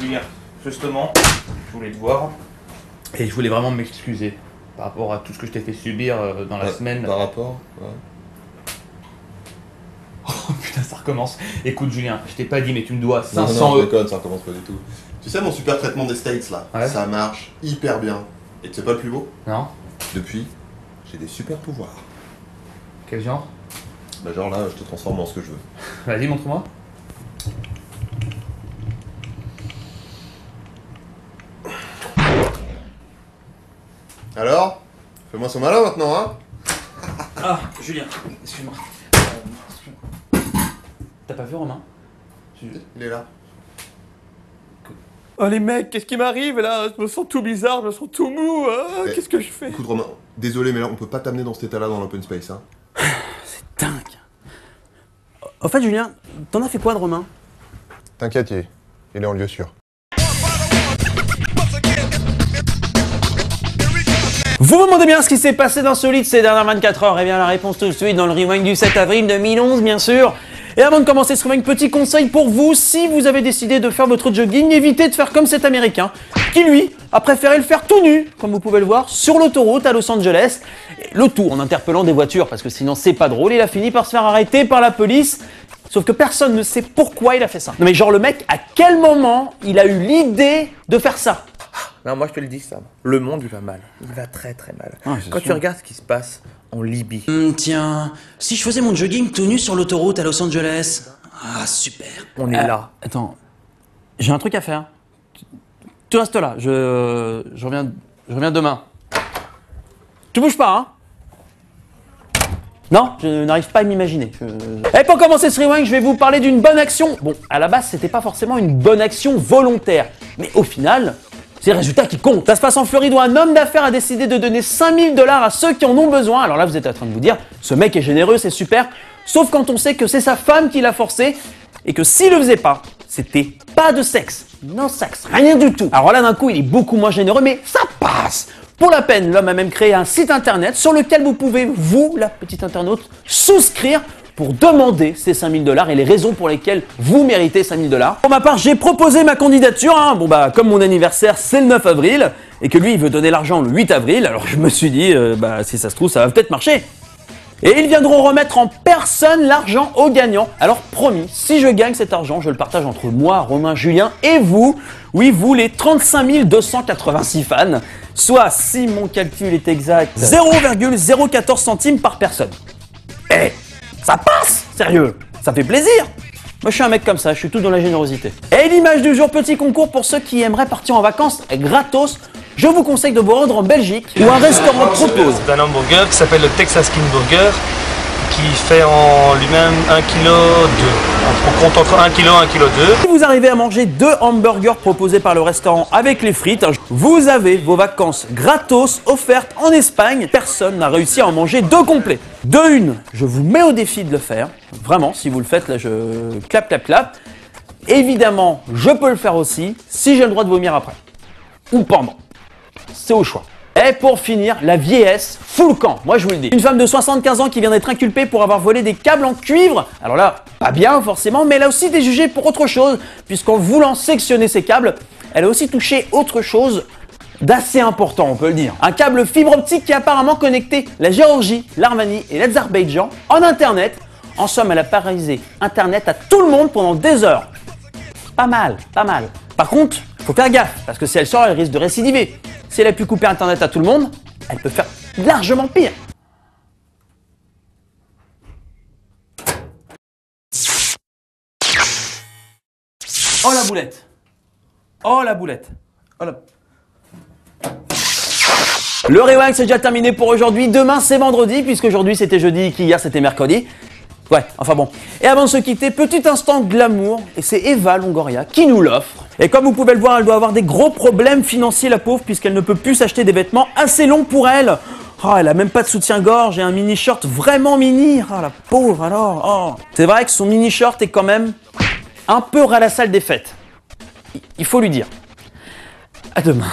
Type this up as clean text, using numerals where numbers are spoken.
Julien, justement, je voulais te voir et je voulais vraiment m'excuser par rapport à tout ce que je t'ai fait subir dans la semaine. Par rapport ouais. Oh putain, ça recommence. Écoute Julien, je t'ai pas dit mais tu me dois 500 non, euros. je déconne, ça recommence pas du tout. Tu sais mon super traitement des States là, ouais. Ça marche hyper bien. Et tu sais pas le plus beau? Non. Depuis, j'ai des super pouvoirs. Quel genre? Bah genre là, je te transforme en ce que je veux. Vas-y, montre-moi. Alors? Fais-moi son malin maintenant, hein? Ah, Julien, excuse-moi. T'as pas vu Romain? Il est là. Oh les mecs, qu'est-ce qui m'arrive là? Je me sens tout bizarre, je me sens tout mou. Qu'est-ce que je fais? Écoute Romain, désolé mais là on peut pas t'amener dans cet état là dans l'open space, hein. C'est dingue. Au fait Julien, t'en as fait quoi de Romain? T'inquiète, il est en lieu sûr. Vous vous demandez bien ce qui s'est passé d'insolite ces dernières 24 heures? Eh bien la réponse tout de suite dans le rewind du 7 avril 2011 bien sûr. Et avant de commencer ce rewind, petit conseil pour vous, si vous avez décidé de faire votre jogging, évitez de faire comme cet américain, qui lui a préféré le faire tout nu, comme vous pouvez le voir, sur l'autoroute à Los Angeles. Le tout en interpellant des voitures, parce que sinon c'est pas drôle, il a fini par se faire arrêter par la police. Sauf que personne ne sait pourquoi il a fait ça. Non mais genre le mec, à quel moment il a eu l'idée de faire ça? Non, moi je te le dis Sam, le monde il va mal, il va très très mal. Ah, Quand tu regardes ce qui se passe en Libye. Tiens, si je faisais mon jogging tout nu sur l'autoroute à Los Angeles. Ah, super. On est là. Attends, j'ai un truc à faire. Tu restes là, je reviens demain. Tu bouges pas, hein? Non, je n'arrive pas à m'imaginer. Et pour commencer ce rewind, je vais vous parler d'une bonne action. Bon, à la base, c'était pas forcément une bonne action volontaire. Mais au final, c'est le résultat qui compte. Ça se passe en Floride où un homme d'affaires a décidé de donner 5000 $ à ceux qui en ont besoin. Alors là, vous êtes en train de vous dire, ce mec est généreux, c'est super. Sauf quand on sait que c'est sa femme qui l'a forcé et que s'il le faisait pas, c'était pas de sexe. No sexe, rien du tout. Alors là, d'un coup, il est beaucoup moins généreux, mais ça passe. Pour la peine, l'homme a même créé un site internet sur lequel vous pouvez, vous, la petite internaute, souscrire pour demander ces 5000 $ et les raisons pour lesquelles vous méritez 5000 $. Pour ma part, j'ai proposé ma candidature. Bon bah, comme mon anniversaire, c'est le 9 avril et que lui, il veut donner l'argent le 8 avril, alors je me suis dit, si ça se trouve, ça va peut-être marcher. Et ils viendront remettre en personne l'argent aux gagnants. Alors promis, si je gagne cet argent, je le partage entre moi, Romain, Julien et vous. Oui, vous les 35 286 fans. Soit, si mon calcul est exact, 0,014 centimes par personne. Eh, ça passe! Sérieux, ça fait plaisir! Moi je suis un mec comme ça, je suis tout dans la générosité. Et l'image du jour, petit concours pour ceux qui aimeraient partir en vacances gratos. Je vous conseille de vous rendre en Belgique où un restaurant propose d'un hamburger qui s'appelle le Texas King Burger qui fait en lui-même 1,2 kg. On compte entre 1 kg et 1,2 kg. Si vous arrivez à manger 2 hamburgers proposés par le restaurant avec les frites, vous avez vos vacances gratos offertes en Espagne. Personne n'a réussi à en manger 2 complets. De une, je vous mets au défi de le faire. Vraiment, si vous le faites, là je clap, clap, clap. Évidemment, je peux le faire aussi si j'ai le droit de vomir après. Ou pendant. C'est au choix. Et pour finir, la vieillesse fout le camp, moi je vous le dis. Une femme de 75 ans qui vient d'être inculpée pour avoir volé des câbles en cuivre. Alors là, pas bien forcément, mais elle a aussi été jugée pour autre chose, puisqu'en voulant sectionner ses câbles, elle a aussi touché autre chose d'assez important, on peut le dire. Un câble fibre optique qui a apparemment connecté la Géorgie, l'Arménie et l'Azerbaïdjan en Internet. En somme, elle a paralysé Internet à tout le monde pendant des heures. Pas mal, pas mal. Par contre, faut faire gaffe, parce que si elle sort, elle risque de récidiver. Si elle a pu couper Internet à tout le monde, elle peut faire largement pire. Oh la boulette! Oh la boulette! Oh la... Le rewind c'est déjà terminé pour aujourd'hui. Demain c'est vendredi, puisqu'aujourd'hui c'était jeudi, qu'hier c'était mercredi. Ouais, enfin bon. Et avant de se quitter, petit instant glamour, et c'est Eva Longoria qui nous l'offre. Et comme vous pouvez le voir, elle doit avoir des gros problèmes financiers, la pauvre, puisqu'elle ne peut plus s'acheter des vêtements assez longs pour elle. Oh, elle a même pas de soutien-gorge et un mini-short vraiment mini. Oh, la pauvre alors. Oh. C'est vrai que son mini-short est quand même un peu ras la salle des fêtes. Il faut lui dire. À demain.